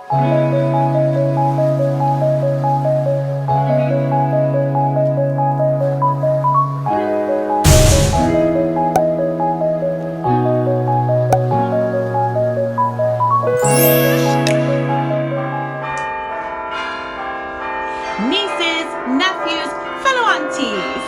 Nieces, nephews, fellow aunties,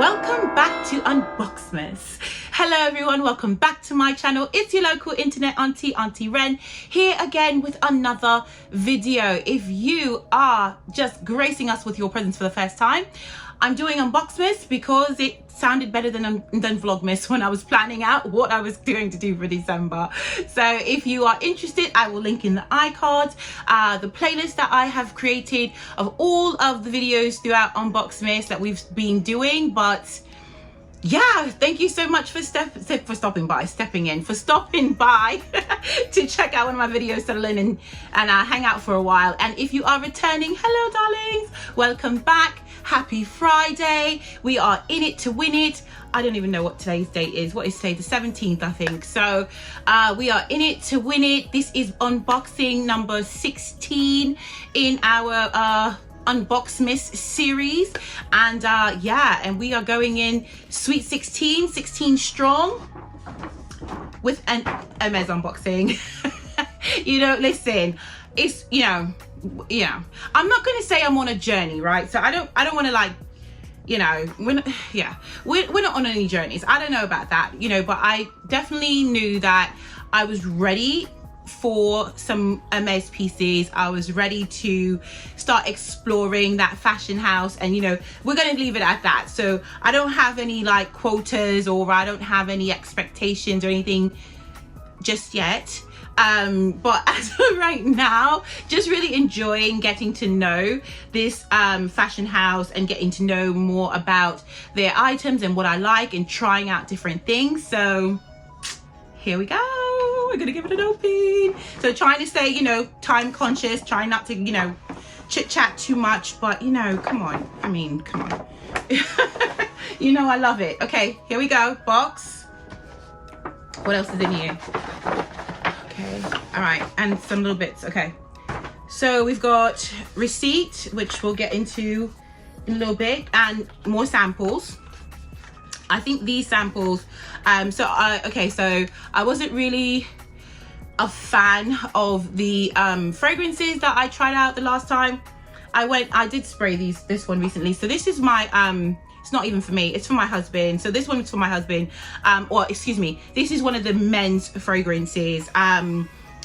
welcome back to Unboxmas. Hello everyone, welcome back to my channel. It's your local internet auntie, Auntie Ren, here again with another video. If you are just gracing us with your presence for the first time, I'm doing Unboxmas because it sounded better than Vlogmas when I was planning out what I was going to do for December. So if you are interested, I will link in the iCards the playlist that I have created of all of the videos throughout Unboxmas that we've been doing. But yeah, thank you so much for stopping by to check out one of my videos, settle in and hang out for a while. And if you are returning, hello darlings, welcome back. Happy Friday. We are in it to win it. I don't even know what today's date is. What is today? The 17th, I think. So we are in it to win it. This is unboxing number 16 in our Unboxmas series. And yeah, and we are going in sweet 16 strong with an Hermès unboxing. You know, listen, it's, you know, yeah, I'm not going to say I'm on a journey, right? So I don't want to, like, you know, we're not on any journeys. I don't know about that, you know, but I definitely knew that I was ready for some Hermès pieces. I was ready to start exploring that fashion house, and you know, we're going to leave it at that. So I don't have any like quotas, or I don't have any expectations or anything just yet. But as of right now, just really enjoying getting to know this fashion house and getting to know more about their items and what I like, and trying out different things. So here we go. We're gonna give it an open. So trying to stay, you know, time conscious, trying not to, you know, chit chat too much, but you know, come on. I mean, come on. You know, I love it. Okay, here we go. Box. What else is in here? Okay, all right, and some little bits. Okay, so we've got receipt, which we'll get into in a little bit, and more samples. I think these samples, okay, so I wasn't really a fan of the fragrances that I tried out the last time. I did spray this one recently. So this is my it's not even for me, it's for my husband. So this one is for my husband, or excuse me, this is one of the men's fragrances.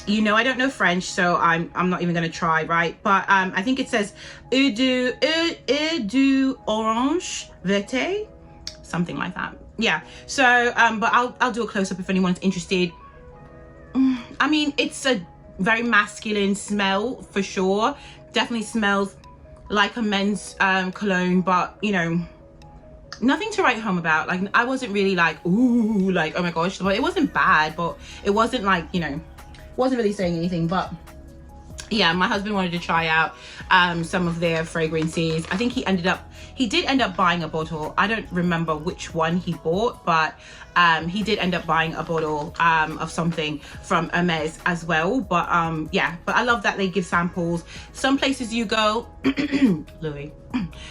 You know, I don't know French, so I'm not even gonna try, right? But I think it says Eau du Orange Verte, something like that. Yeah, so but I'll do a close-up if anyone's interested. I mean, it's a very masculine smell for sure. Definitely smells like a men's cologne, but you know, nothing to write home about. Like, I wasn't really like, ooh, like, oh my gosh. But it wasn't bad, but it wasn't like, you know, wasn't really saying anything. But yeah, my husband wanted to try out some of their fragrances. I think he did end up buying a bottle. I don't remember which one he bought, but he did end up buying a bottle of something from Hermès as well. But yeah, but I love that they give samples. Some places you go, Louis,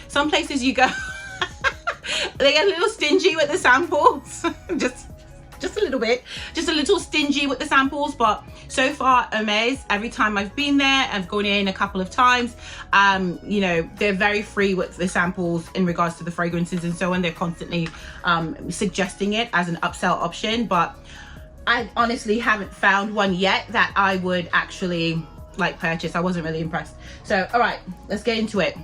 some places you go, they get a little stingy with the samples. just a little bit, just a little stingy with the samples. But so far, Hermès, every time I've been there, I've gone in a couple of times, you know, they're very free with the samples in regards to the fragrances and so on. They're constantly suggesting it as an upsell option, but I honestly haven't found one yet that I would actually like purchase. I wasn't really impressed. So all right, let's get into it.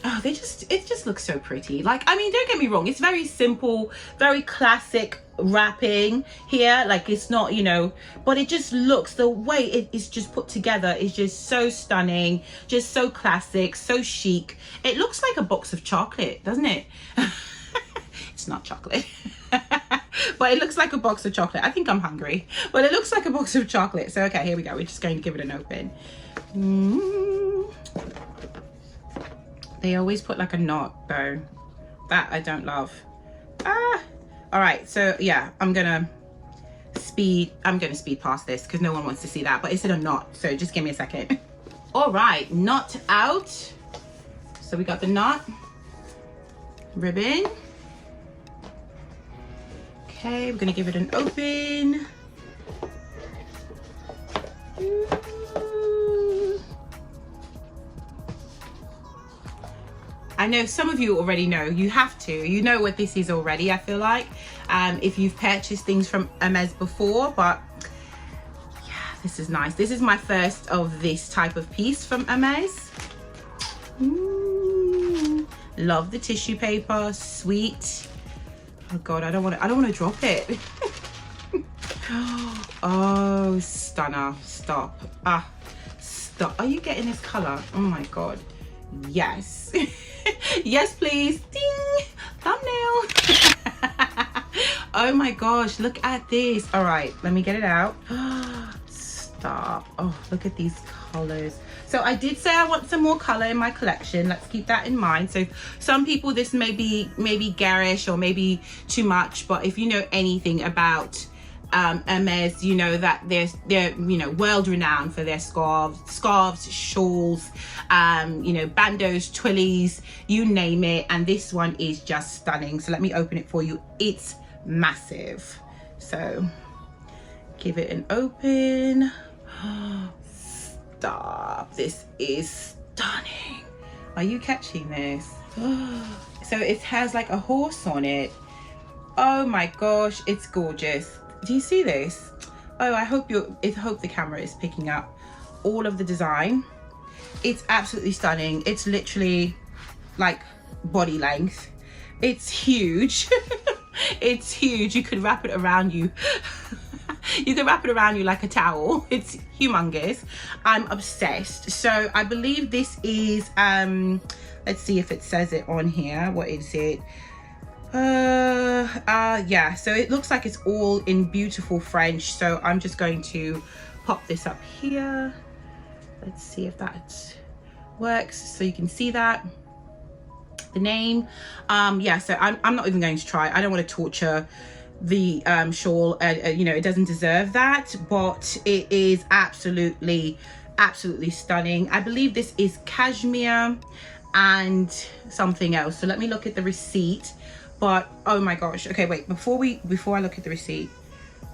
Oh, it just looks so pretty. Like, I mean, don't get me wrong, it's very simple, very classic wrapping here. Like, it's not, you know, but it just looks, the way it is just put together is just so stunning, just so classic, so chic. It looks like a box of chocolate, doesn't it? It's not chocolate. But it looks like a box of chocolate. I think I'm hungry, but it looks like a box of chocolate. So okay, here we go. We're just going to give it an open. They always put like a knot though. That I don't love. All right, so yeah, I'm gonna I'm going to speed past this because no one wants to see that, but it's in a knot, so just give me a second. All right, knot out. So we got the knot, ribbon. Okay, we're going to give it an open. I know some of you already know. You know what this is already, I feel like, if you've purchased things from Hermés before. But yeah, this is nice. This is my first of this type of piece from Hermés. Love the tissue paper, sweet. Oh god, I don't want to drop it. Oh, stunner. Stop. Stop. Are you getting this color? Oh my god. Yes. Yes, please. Ding. Thumbnail. Oh my gosh, look at this. All right, let me get it out. Stop. Oh, look at these colors. So I did say I want some more color in my collection. Let's keep that in mind. So some people, this may be garish or maybe too much, but if you know anything about Hermés, you know that they're you know, world renowned for their scarves, shawls, you know, bandos, twillies, you name it. And this one is just stunning. So let me open it for you. It's massive. So give it an open. Stop. This is stunning. Are you catching this? So it has like a horse on it. Oh my gosh, it's gorgeous. Do you see this? Oh, I hope the camera is picking up all of the design. It's absolutely stunning. It's literally like body length. It's huge. It's huge. You could wrap it around you. You can wrap it around you like a towel. It's humongous. I'm obsessed. So I believe this is let's see if it says it on here. What is it? Yeah, so it looks like it's all in beautiful French. So I'm just going to pop this up here. Let's see if that works, so you can see that the name. Yeah, so I'm not even going to try. I don't want to torture the shawl. You know, it doesn't deserve that, but it is absolutely stunning. I believe this is cashmere and something else. So let me look at the receipt. But oh my gosh, okay, wait, before I look at the receipt,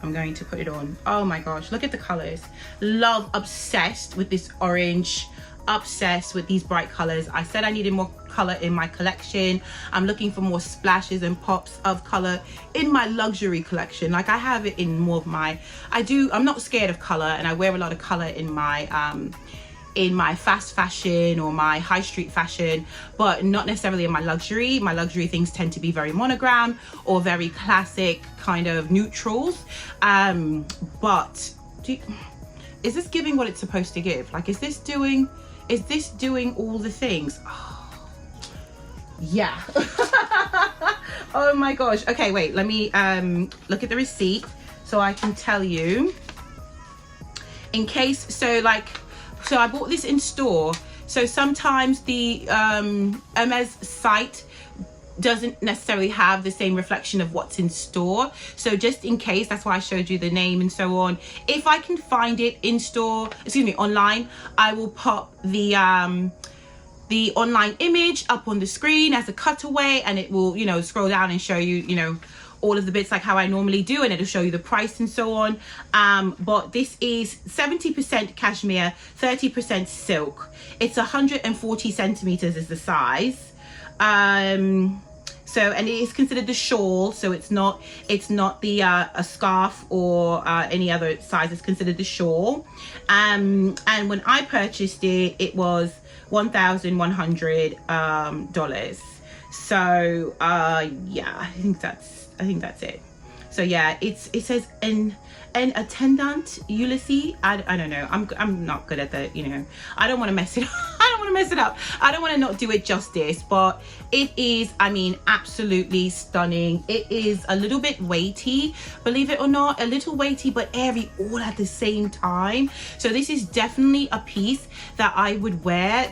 I'm going to put it on. Oh my gosh, look at the colors. Love, obsessed with this orange, obsessed with these bright colors. I said I needed more color in my collection. I'm looking for more splashes and pops of color in my luxury collection. Like I have it in more of my, I'm not scared of color, and I wear a lot of color in my fast fashion or my high street fashion, but not necessarily in my luxury. My luxury things tend to be very monogram or very classic kind of neutrals. But is this giving what it's supposed to give? Like, is this doing all the things? Oh, yeah. Oh my gosh. Okay, wait, let me look at the receipt so I can tell you in case. So I bought this in store. So sometimes the Hermès site doesn't necessarily have the same reflection of what's in store. So just in case, that's why I showed you the name and so on. If I can find it in store, online, I will pop the online image up on the screen as a cutaway, and it will, you know, scroll down and show you, you know, all of the bits like how I normally do, and it'll show you the price and so on. But this is 70% cashmere, 30% silk. It's 140 centimeters is the size. So, and it is considered the shawl, so it's not the a scarf or any other size. It's considered the shawl. And when I purchased it, it was $1,100. So yeah, I think that's it. So yeah, it says an attendant Ulysses. I don't know. I'm not good at the, you know, I don't want to mess it up. I don't want to mess it up. I don't want to not do it justice, but it is, I mean, absolutely stunning. It is a little bit weighty, believe it or not, a little weighty but airy all at the same time. So this is definitely a piece that I would wear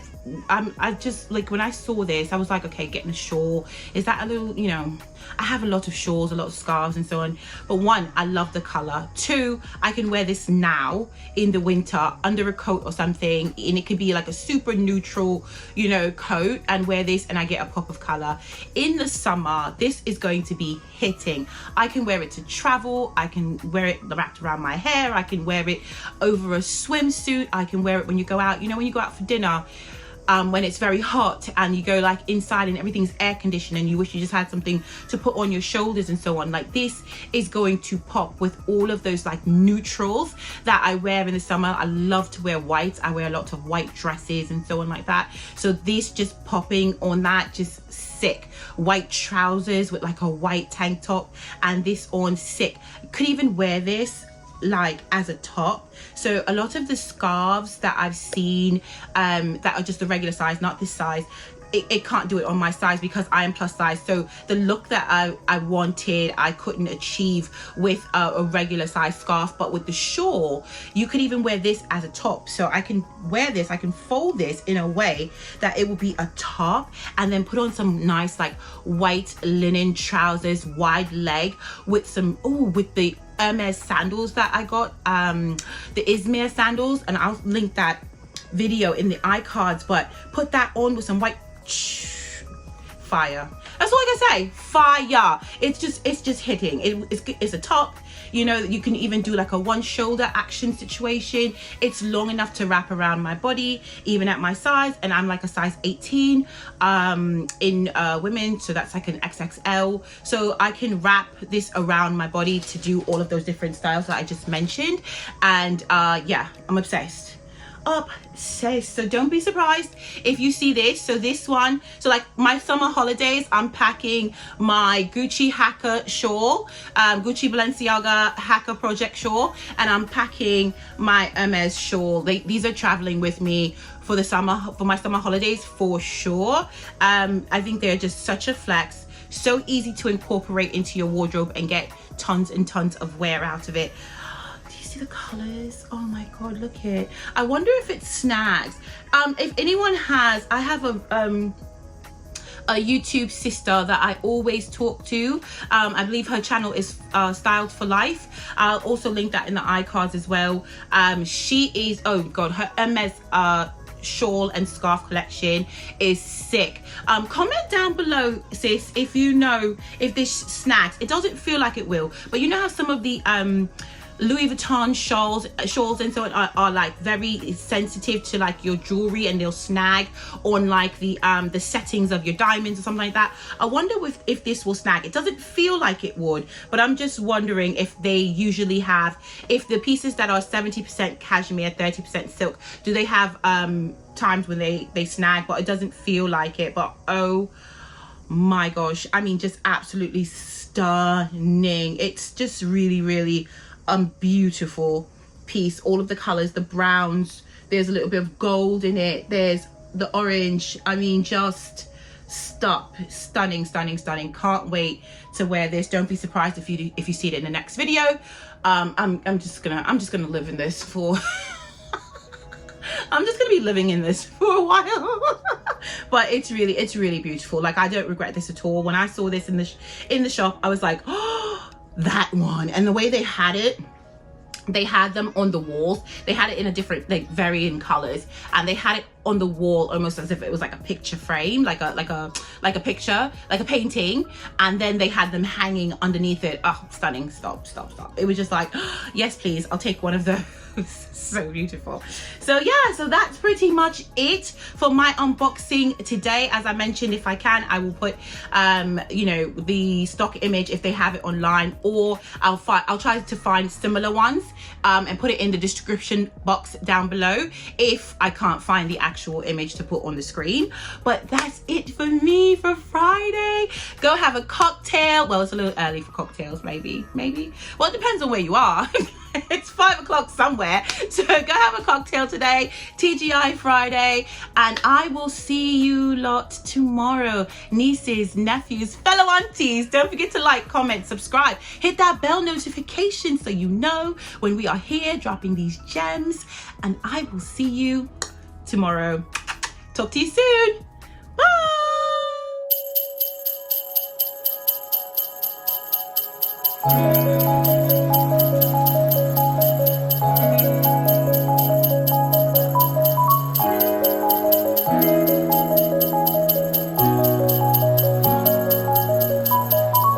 I just like, when I saw this, I was like, okay, getting a shawl, is that a little, you know, I have a lot of shawls, a lot of scarves and so on, but one, I love the color. Two, I can wear this now in the winter under a coat or something, and it could be like a super neutral, you know, coat, and wear this and I get a pop of color. In the summer, this is going to be hitting. I can wear it to travel, I can wear it wrapped around my hair, I can wear it over a swimsuit, I can wear it when you go out, you know, when you go out for dinner, when it's very hot and you go like inside and everything's air conditioned and you wish you just had something to put on your shoulders and so on. Like, this is going to pop with all of those like neutrals that I wear in the summer. I love to wear white. I wear a lot of white dresses and so on like that. So this just popping on that, just sick. White trousers with like a white tank top and this on, sick. Could even wear this like as a top. So a lot of the scarves that I've seen that are just the regular size, not this size, it can't do it on my size because I am plus size. So the look that I wanted, I couldn't achieve with a regular size scarf. But with the shawl, you could even wear this as a top. So I can wear this, I can fold this in a way that it will be a top, and then put on some nice like white linen trousers, wide leg, with some, with the Hermés sandals that I got, the Izmir sandals, and I'll link that video in the iCards. But put that on with some white, fire. That's all I can say, fire. It's just hitting. It's a top, you know. You can even do like a one shoulder action situation. It's long enough to wrap around my body, even at my size, and I'm like a size 18 in women, so that's like an XXL. So I can wrap this around my body to do all of those different styles that I just mentioned. And yeah, I'm obsessed. So don't be surprised if you see this. So this one, so like my summer holidays, I'm packing my Gucci Hacker shawl, Gucci Balenciaga Hacker Project shawl, and I'm packing my Hermès shawl. These are traveling with me for the summer, for my summer holidays for sure. I think they're just such a flex, so easy to incorporate into your wardrobe and get tons and tons of wear out of it. See the colors, oh my god, look here. I wonder if it snags. If anyone has, I have a YouTube sister that I always talk to. I believe her channel is Styled for Life. I'll also link that in the iCards as well. She is, oh god, her Hermès shawl and scarf collection is sick. Comment down below, sis, if you know if this snags. It doesn't feel like it will, but you know how some of the Louis Vuitton shawls and so on are like very sensitive to like your jewelry, and they'll snag on like the settings of your diamonds or something like that. I wonder if this will snag. It doesn't feel like it would, but I'm just wondering if they usually have, if the pieces that are 70% cashmere, 30% silk, do they have times when they snag? But it doesn't feel like it. But oh my gosh, I mean, just absolutely stunning. It's just really beautiful piece. All of the colors, the browns, there's a little bit of gold in it, there's the orange. I mean, just stunning. Can't wait to wear this. Don't be surprised if you see it in the next video. I'm just gonna live in this for I'm just gonna be living in this for a while. But it's really beautiful. Like, I don't regret this at all. When I saw this in the shop, I was like, oh, that one. And the way they had it, they had them on the walls. They had it in a different, like, varying colors, and they had it on the wall almost as if it was like a picture frame, like a picture, like a painting, and then they had them hanging underneath it. Oh, stunning. Stop. It was just like, oh, yes please, I'll take one of those. So beautiful. So yeah, so that's pretty much it for my unboxing today. As I mentioned, if I can, I will put you know, the stock image if they have it online, or I'll try to find similar ones and put it in the description box down below if I can't find the actual image to put on the screen. But that's it for me for Friday. Go have a cocktail. Well, it's a little early for cocktails, maybe. Well, it depends on where you are. It's 5 o'clock somewhere, so go have a cocktail today. TGI Friday, and I will see you lot tomorrow. Nieces, nephews, fellow aunties, don't forget to like, comment, subscribe, hit that bell notification so you know when we are here dropping these gems, and I will see you tomorrow. Talk to you soon. Bye.